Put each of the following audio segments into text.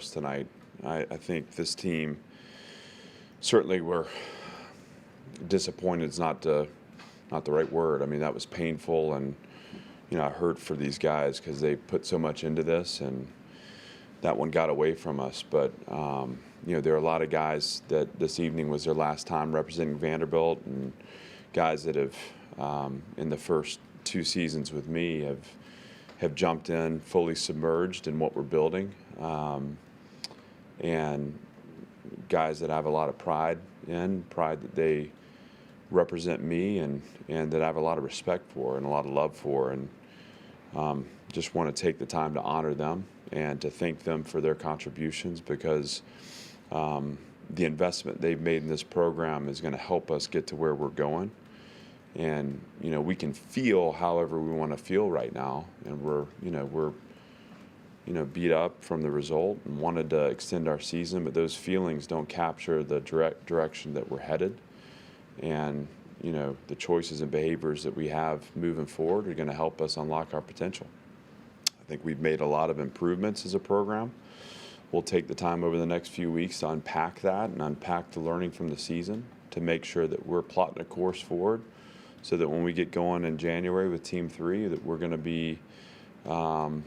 tonight. I think this team certainly were disappointed is not the right word. I mean, that was painful, and I hurt for these guys because they put so much into this, and that one got away from us. But there are a lot of guys that this evening was their last time representing Vanderbilt, and guys that have in the first 2 seasons with me have jumped in fully submerged in what we're building. And guys that I have a lot of pride that they represent me and that I have a lot of respect for and a lot of love for, and just want to take the time to honor them and to thank them for their contributions, because the investment they've made in this program is going to help us get to where we're going. And we can feel however we want to feel right now, and we're beat up from the result and wanted to extend our season, but those feelings don't capture the direction that we're headed. And the choices and behaviors that we have moving forward are going to help us unlock our potential. I think we've made a lot of improvements as a program. We'll take the time over the next few weeks to unpack that and unpack the learning from the season to make sure that we're plotting a course forward, so that when we get going in January with Team 3, that we're going to be on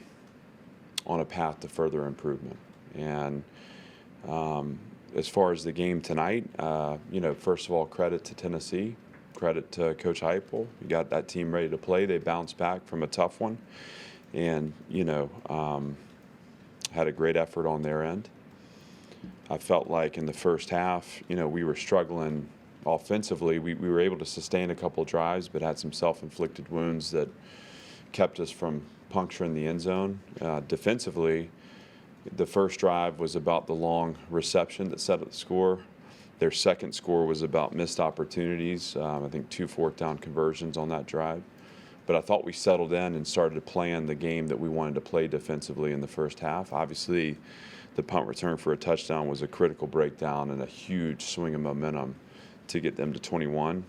a path to further improvement. And as far as the game tonight, first of all, credit to Tennessee, credit to Coach Heupel. You got that team ready to play. They bounced back from a tough one, and had a great effort on their end. I felt like in the first half, we were struggling offensively. We were able to sustain a couple drives, but had some self-inflicted wounds that kept us from puncturing the end zone. Defensively, the first drive was about the long reception that set up the score. Their second score was about missed opportunities. I think 2 fourth-down conversions on that drive. But I thought we settled in and started to plan the game that we wanted to play defensively in the first half. Obviously, the punt return for a touchdown was a critical breakdown and a huge swing of momentum to get them to 21.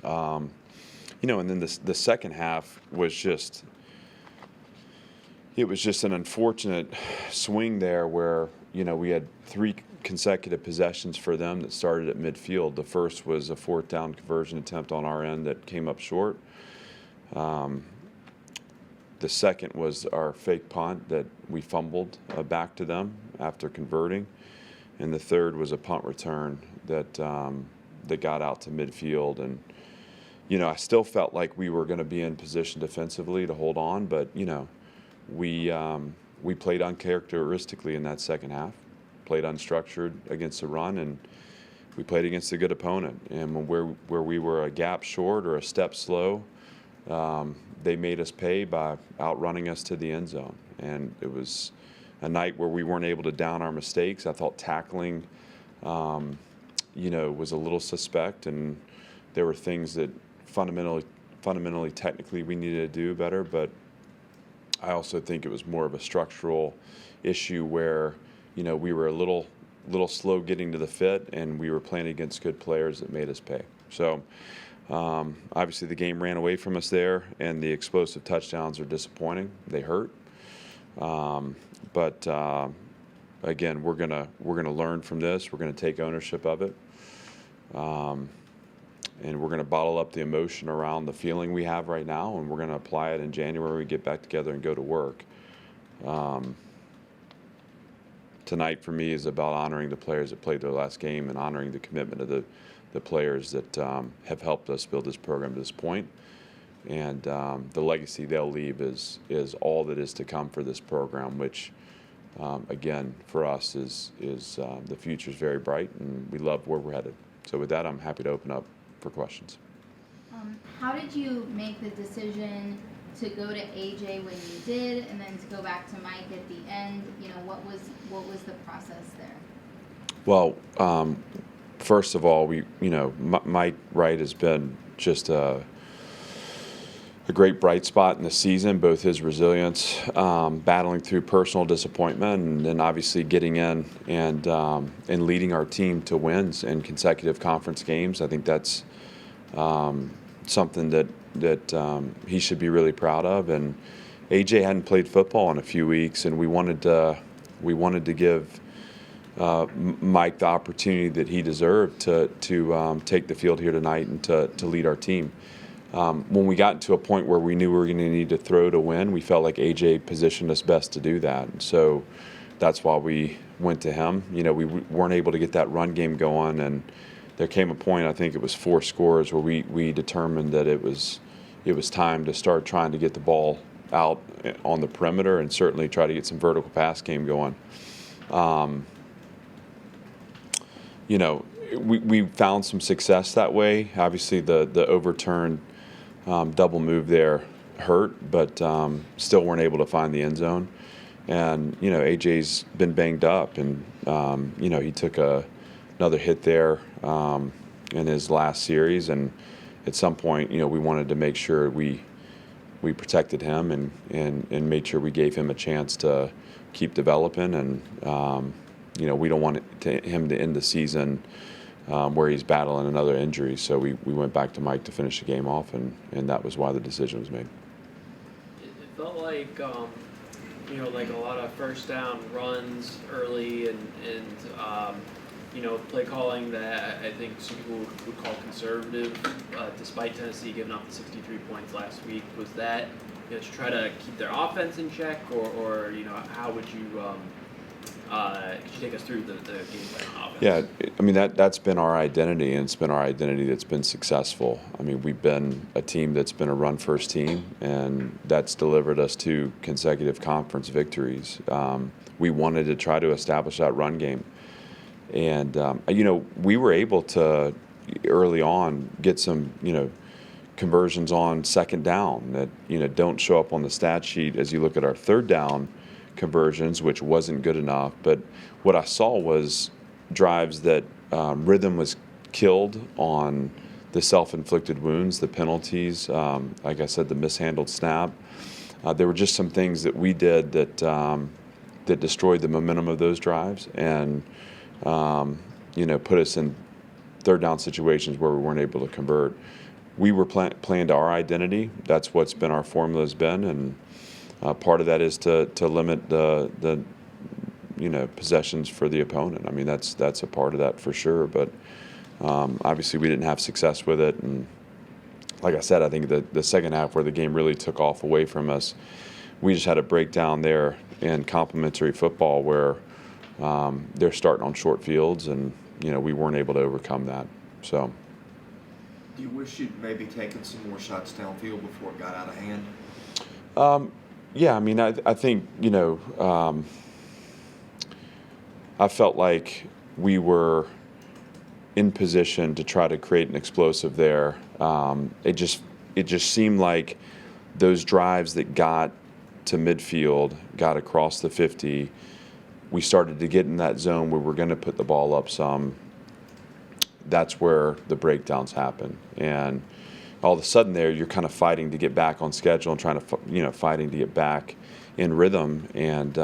And then the second half was just an unfortunate swing there where, we had 3 consecutive possessions for them that started at midfield. The first was a 4th down conversion attempt on our end that came up short. The second was our fake punt that we fumbled back to them after converting. And the third was a punt return that got out to midfield. And, I still felt like we were going to be in position defensively to hold on, but, we played uncharacteristically in that second half, played unstructured against the run, and we played against a good opponent. And where we were a gap short or a step slow, they made us pay by outrunning us to the end zone. And it was a night where we weren't able to down our mistakes. I thought tackling, was a little suspect, and there were things that fundamentally, technically, we needed to do better. But I also think it was more of a structural issue where, we were a little slow getting to the fit, and we were playing against good players that made us pay. So obviously the game ran away from us there, and the explosive touchdowns are disappointing. They hurt. But again, we're gonna learn from this. We're gonna take ownership of it. And we're going to bottle up the emotion around the feeling we have right now, and we're going to apply it in January when we get back together and go to work. Tonight for me is about honoring the players that played their last game and honoring the commitment of the players that have helped us build this program to this point. And the legacy they'll leave is all that is to come for this program, which, again, for us is the future is very bright, and we love where we're headed. So with that, I'm happy to open up for questions. How did you make the decision to go to AJ when you did, and then to go back to Mike at the end? What was the process there? Well, first of all, Mike Wright has been just a great bright spot in the season, both his resilience, battling through personal disappointment, and then obviously getting in and leading our team to wins in consecutive conference games. I think that's something that he should be really proud of. And AJ hadn't played football in a few weeks, and we wanted to We wanted to give Mike the opportunity that he deserved to take the field here tonight and to lead our team. When we got to a point where we knew we were going to need to throw to win, we felt like AJ positioned us best to do that. And so that's why we went to him. You know, we weren't able to get that run game going, and there came a point, I think it was 4 scores, where we determined that it was time to start trying to get the ball out on the perimeter and certainly try to get some vertical pass game going. You know, we found some success that way. Obviously, the overturned double move there hurt, but still weren't able to find the end zone. And, you know, AJ's been banged up, and, you know, he took another hit there in his last series. And at some point, you know, we wanted to make sure we protected him and made sure we gave him a chance to keep developing. And, you know, we don't want him to end the season where he's battling another injury. So we went back to Mike to finish the game off, and that was why the decision was made. It felt like, you know, like a lot of first down runs early and you know, play calling that I think some people would call conservative, despite Tennessee giving up the 63 points last week. Was that, you know, to try to keep their offense in check, or you know, how would you could you take us through the game plan on offense? Yeah, I mean, that's been our identity, and it's been our identity that's been successful. I mean, we've been a team that's been a run-first team, and that's delivered us 2 consecutive conference victories. We wanted to try to establish that run game. And, you know, we were able to, early on, get some, you know, conversions on second down that, you know, don't show up on the stat sheet as you look at our third down conversions, which wasn't good enough. But what I saw was drives that rhythm was killed on the self-inflicted wounds, the penalties, like I said, the mishandled snap. There were just some things that we did that destroyed the momentum of those drives and, you know, put us in third down situations where we weren't able to convert. We were playing to our identity. That's what's been our formula has been, and part of that is to limit the you know, possessions for the opponent. I mean, that's a part of that for sure. But obviously, we didn't have success with it, and like I said, I think the second half where the game really took off away from us, we just had a breakdown there in complementary football where they're starting on short fields, and you know, we weren't able to overcome that. So. Do you wish you'd maybe taken some more shots downfield before it got out of hand? Yeah, I mean, I think, you know, I felt like we were in position to try to create an explosive there. It just seemed like those drives that got to midfield, got across the 50, we started to get in that zone where we're going to put the ball up some. That's where the breakdowns happen. And all of a sudden there, you're kind of fighting to get back on schedule and trying to, you know, fighting to get back in rhythm. And,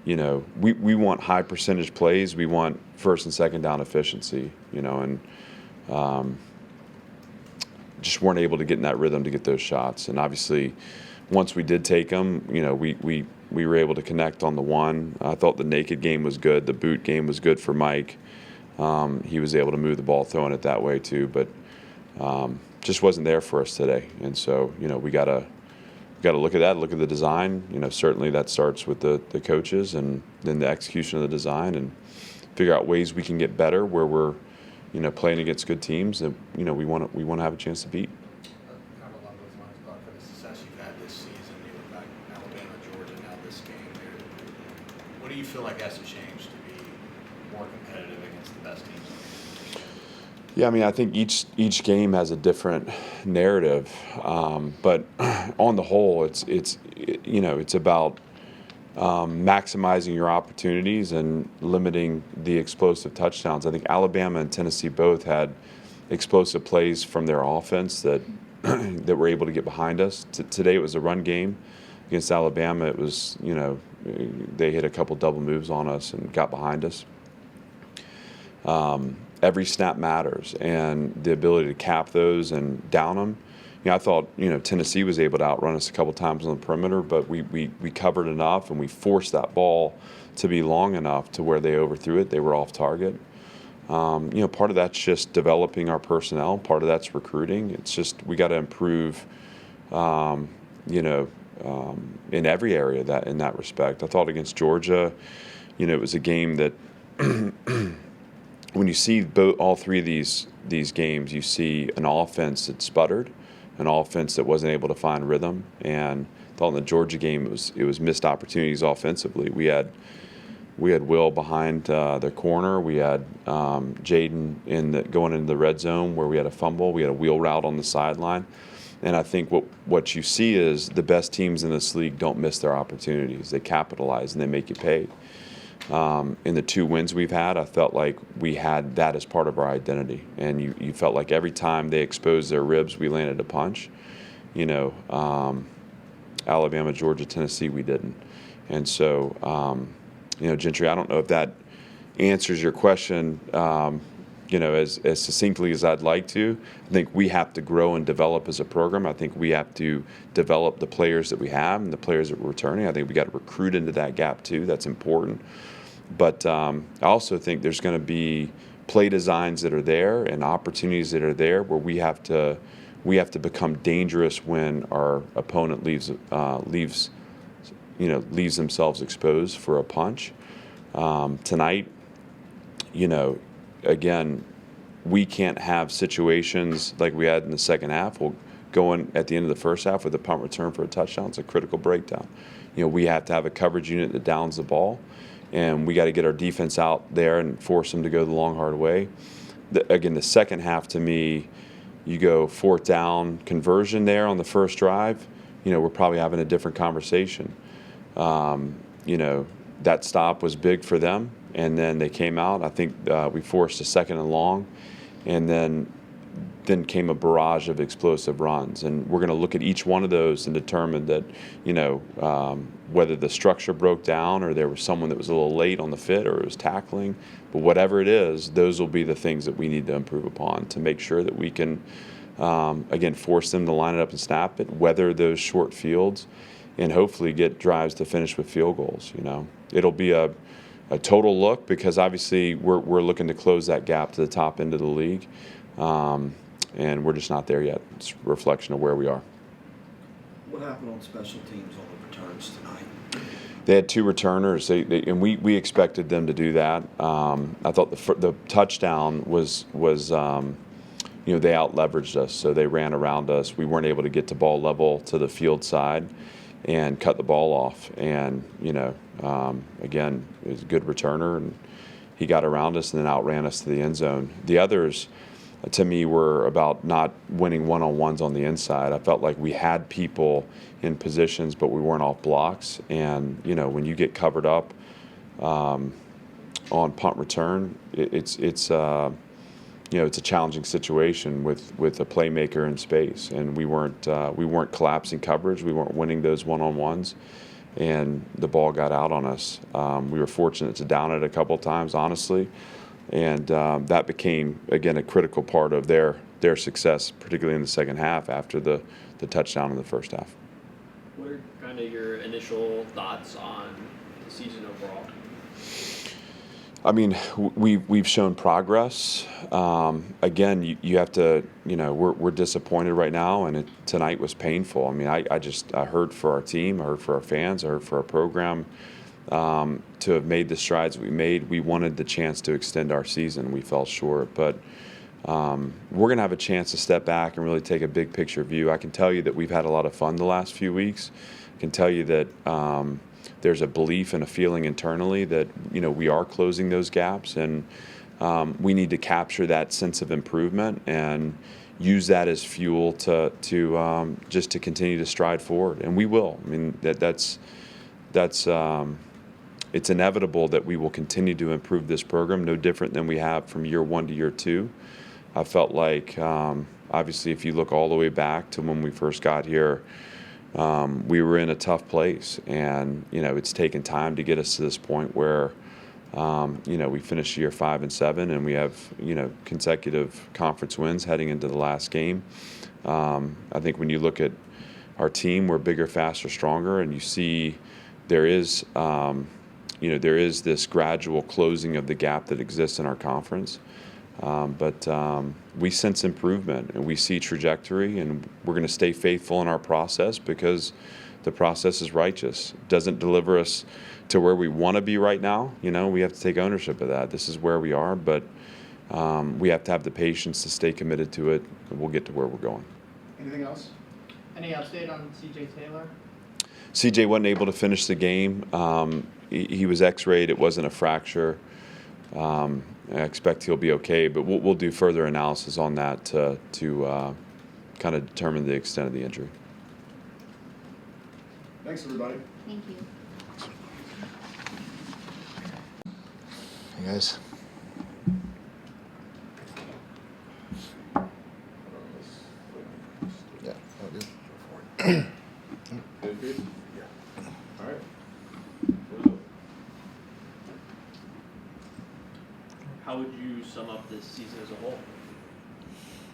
you know, we want high percentage plays. We want first and second down efficiency, you know, and just weren't able to get in that rhythm to get those shots. And obviously, once we did take them, you know, we were able to connect on the one. I thought the naked game was good. The boot game was good for Mike. He was able to move the ball throwing it that way too, but just wasn't there for us today. And so, you know, we gotta look at that, look at the design. You know, certainly that starts with the coaches and then the execution of the design, and figure out ways we can get better where we're, you know, playing against good teams that, you know, we want to have a chance to beat. Kind of along those lines, Clark, for the success you've had this season, you look back Alabama, Georgia, now this game here. What do you feel like has to change to be more competitive against the best teams? Yeah, I mean, I think each game has a different narrative, but on the whole, it's you know, it's about maximizing your opportunities and limiting the explosive touchdowns. I think Alabama and Tennessee both had explosive plays from their offense that that were able to get behind us. Today it was a run game. Against Alabama, it was, you know, they hit a couple double moves on us and got behind us. Every snap matters, and the ability to cap those and down them, I thought, Tennessee was able to outrun us a couple times on the perimeter, but we covered enough and we forced that ball to be long enough to where they overthrew it. They were off target. Part of that's just developing our personnel. Part of that's recruiting. It's just we got to improve, in every area in that respect. I thought against Georgia, it was a game that when you see all three of these games, you see an offense that sputtered, an offense that wasn't able to find rhythm. And I thought in the Georgia game it was missed opportunities offensively. We had Will behind their corner. We had Jaden going into the red zone where we had a fumble. We had a wheel route on the sideline. And I think what you see is the best teams in this league don't miss their opportunities. They capitalize and they make you pay. In the 2 wins we've had, I felt like we had that as part of our identity. And you felt like every time they exposed their ribs, we landed a punch. Alabama, Georgia, Tennessee, we didn't. And so, Gentry, I don't know if that answers your question, as succinctly as I'd like to. I think we have to grow and develop as a program. I think we have to develop the players that we have and the players that we're returning. I think we got to recruit into that gap too. That's important. But I also think there's going to be play designs that are there and opportunities that are there where we have to become dangerous when our opponent leaves themselves exposed for a punch. Tonight, again, we can't have situations like we had in the second half. We'll go in at the end of the first half with a punt return for a touchdown. It's a critical breakdown. We have to have a coverage unit that downs the ball, and we got to get our defense out there and force them to go the long, hard way. The second half, to me, you go 4th down conversion there on the first drive, we're probably having a different conversation. That stop was big for them, and then they came out. I think we forced a 2nd and long, and then came a barrage of explosive runs. And we're going to look at each one of those and determine that, whether the structure broke down or there was someone that was a little late on the fit or it was tackling. But whatever it is, those will be the things that we need to improve upon to make sure that we can, force them to line it up and snap it, weather those short fields, and hopefully get drives to finish with field goals. It'll be a total look because obviously we're looking to close that gap to the top end of the league, and we're just not there yet. It's a reflection of where we are. What happened on special teams on the returns tonight? They had 2 returners, and we expected them to do that. I thought the touchdown was they out-leveraged us, so they ran around us. We weren't able to get to ball level to the field side and cut the ball off. And, again, it was a good returner, and he got around us and then outran us to the end zone. The others, to me, were about not winning one-on-ones on the inside. I felt like we had people in positions, but we weren't off blocks. And, when you get covered up on punt return, it's a challenging situation with a playmaker in space, and we weren't collapsing coverage. We weren't winning those one-on-ones, and the ball got out on us. We were fortunate to down it a couple times, honestly, and that became again a critical part of their success, particularly in the second half after the touchdown in the first half. What are kind of your initial thoughts on the season overall? I mean, we've shown progress. Again, you have to, we're disappointed right now, and tonight was painful. I mean, I heard for our team, I heard for our fans, I heard for our program to have made the strides we made. We wanted the chance to extend our season. We fell short, but we're going to have a chance to step back and really take a big picture view. I can tell you that we've had a lot of fun the last few weeks. I can tell you that there's a belief and a feeling internally that we are closing those gaps, and we need to capture that sense of improvement and use that as fuel to just to continue to stride forward, and we will. I mean that's it's inevitable that we will continue to improve this program, no different than we have from year 1 to year 2. I felt like obviously if you look all the way back to when we first got here, we were in a tough place, and it's taken time to get us to this point where we finished year 5 and 7, and we have consecutive conference wins heading into the last game. I think when you look at our team, we're bigger, faster, stronger, and you see there is, there is this gradual closing of the gap that exists in our conference. But we sense improvement and we see trajectory, and we're going to stay faithful in our process because the process is righteous. It doesn't deliver us to where we want to be right now. We have to take ownership of that. This is where we are, but we have to have the patience to stay committed to it, and we'll get to where we're going. Anything else? Any update on CJ Taylor? CJ wasn't able to finish the game. He was X-rayed. It wasn't a fracture. I expect he'll be okay, but we'll do further analysis on that to kind of determine the extent of the injury. Thanks, everybody. Thank you. Hey guys. Yeah, all good. Good? All right. How would you sum up this season as a whole?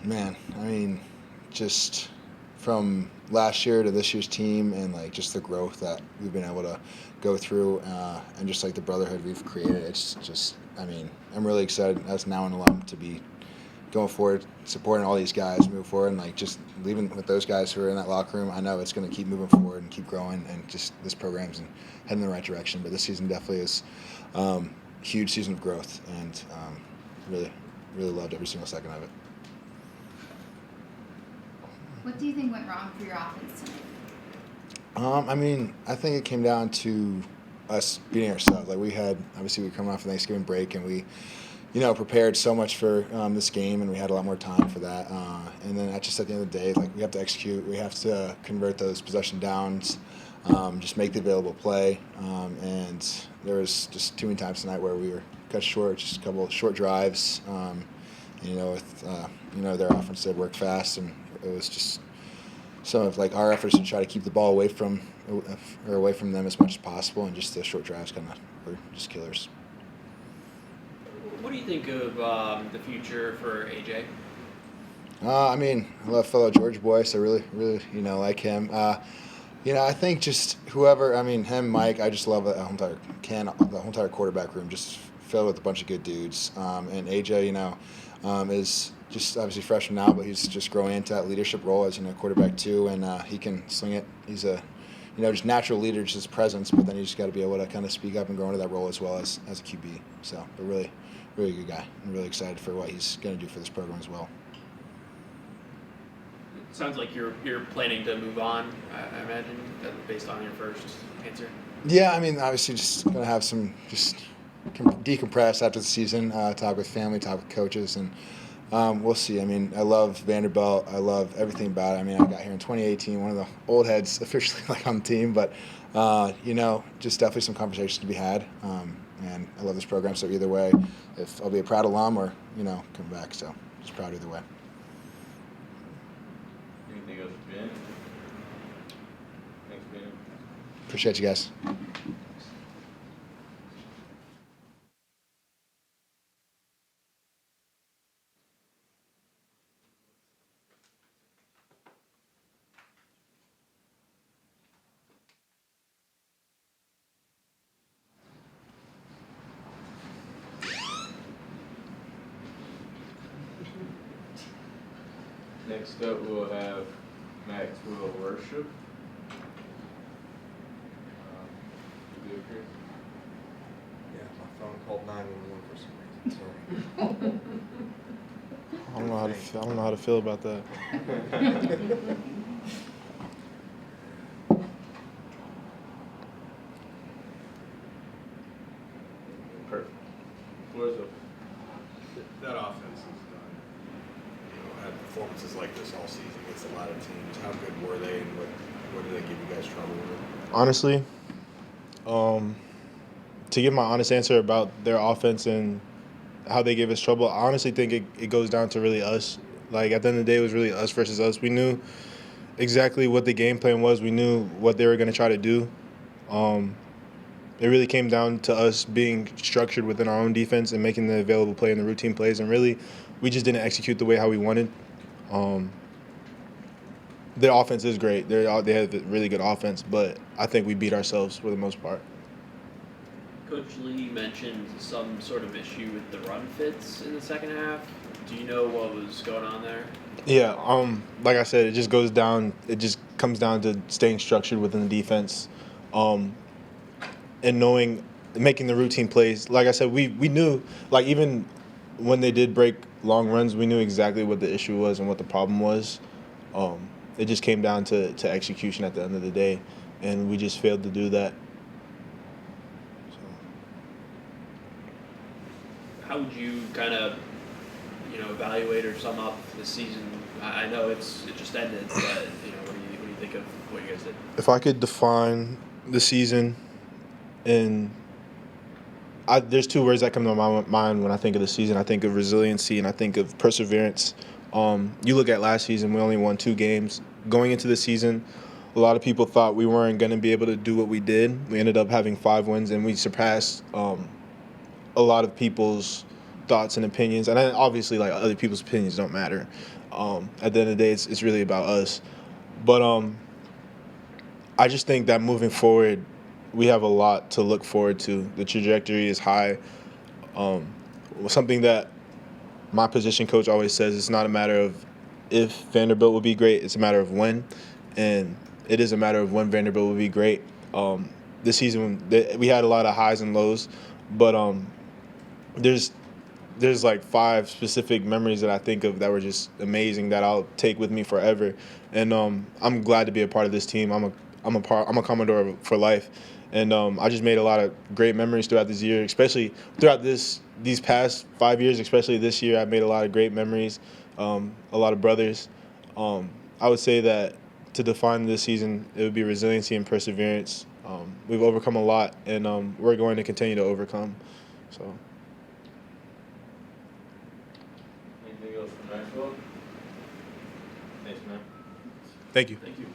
Man, I mean, just from last year to this year's team and like just the growth that we've been able to go through and just like the brotherhood we've created, it's just, I mean, I'm really excited as now an alum to be going forward, supporting all these guys, move forward, and like just leaving with those guys who are in that locker room. I know it's going to keep moving forward and keep growing, and just this program's heading in the right direction. But this season definitely is a huge season of growth, and really, really loved every single second of it. What do you think went wrong for your offense tonight? I mean, I think it came down to us beating ourselves. Like we come off of Thanksgiving break, and we, prepared so much for this game, and we had a lot more time for that. And then at the end of the day, like we have to execute. We have to convert those possession downs, just make the available play. And there was just too many times tonight where we were cut short, just a couple of short drives. With their offense did work fast, and it was just some of like our efforts to try to keep the ball away from them as much as possible, and just the short drives kind of were just killers. What do you think of the future for AJ? I mean, I love fellow Georgia boy, so really, really, like him. I think just whoever, him, Mike, I just love the whole entire quarterback room, just filled with a bunch of good dudes. And AJ, is just obviously freshman now, but he's just growing into that leadership role as quarterback too, and he can sling it. He's a just natural leader, just his presence, but then you just got to be able to kind of speak up and grow into that role as well as a QB. So, but really, really good guy. I'm really excited for what he's going to do for this program as well. It sounds like you're planning to move on, I imagine, based on your first answer. Yeah, obviously just going to have some just decompress after the season, talk with family, talk with coaches, and we'll see. I love Vanderbilt. I love everything about it. I got here in 2018, one of the old heads officially on the team, but, just definitely some conversations to be had. And I love this program, so either way, if I'll be a proud alum or, come back, so just proud either way. Anything else, Ben? Thanks, Ben. Appreciate you guys. Next up, we'll have Maxwell Worship. You good, Chris? Yeah, my phone called 911 for some reason. Sorry. I don't know how to feel about that. Perfect. Floor's open. That offense has done, had performances like this all season against a lot of teams. How good were they, and what did they give you guys trouble with? Honestly, to give my honest answer about their offense and how they gave us trouble, I honestly think it goes down to really us. Like, at the end of the day, it was really us versus us. We knew exactly what the game plan was. We knew what they were going to try to do. It really came down to us being structured within our own defense and making the available play and the routine plays. And really, we just didn't execute the way how we wanted. their offense is great. They have a really good offense, but I think we beat ourselves for the most part. Coach Lee mentioned some sort of issue with the run fits in the second half. Do you know what was going on there? Yeah, like I said, it just comes down to staying structured within the defense, and making the routine plays. Like I said, we knew, like, even when they did break long runs, we knew exactly what the issue was and what the problem was. It just came down to execution at the end of the day, and we just failed to do that. How would you kind of, evaluate or sum up the season? I know it just ended, but what do you think of what you guys did? If I could define the season, there's two words that come to my mind when I think of the season. I think of resiliency and I think of perseverance. You look at last season, we only won 2 games. Going into the season, a lot of people thought we weren't going to be able to do what we did. We ended up having 5 wins, and we surpassed a lot of people's thoughts and opinions. And then obviously, like, other people's opinions don't matter. At the end of the day, it's really about us. But I just think that moving forward, we have a lot to look forward to. The trajectory is high. Something that my position coach always says, it's not a matter of if Vanderbilt will be great, it's a matter of when. And it is a matter of when Vanderbilt will be great. This season, we had a lot of highs and lows, but there's like 5 specific memories that I think of that were just amazing that I'll take with me forever. And I'm glad to be a part of this team. I'm a Commodore for life. And I just made a lot of great memories throughout this year, especially throughout these past 5 years, especially this year. I made a lot of great memories, a lot of brothers. I would say that to define this season, it would be resiliency and perseverance. We've overcome a lot, and we're going to continue to overcome. So. Anything else from Maxwell? Thanks, man. Thank you. Thank you.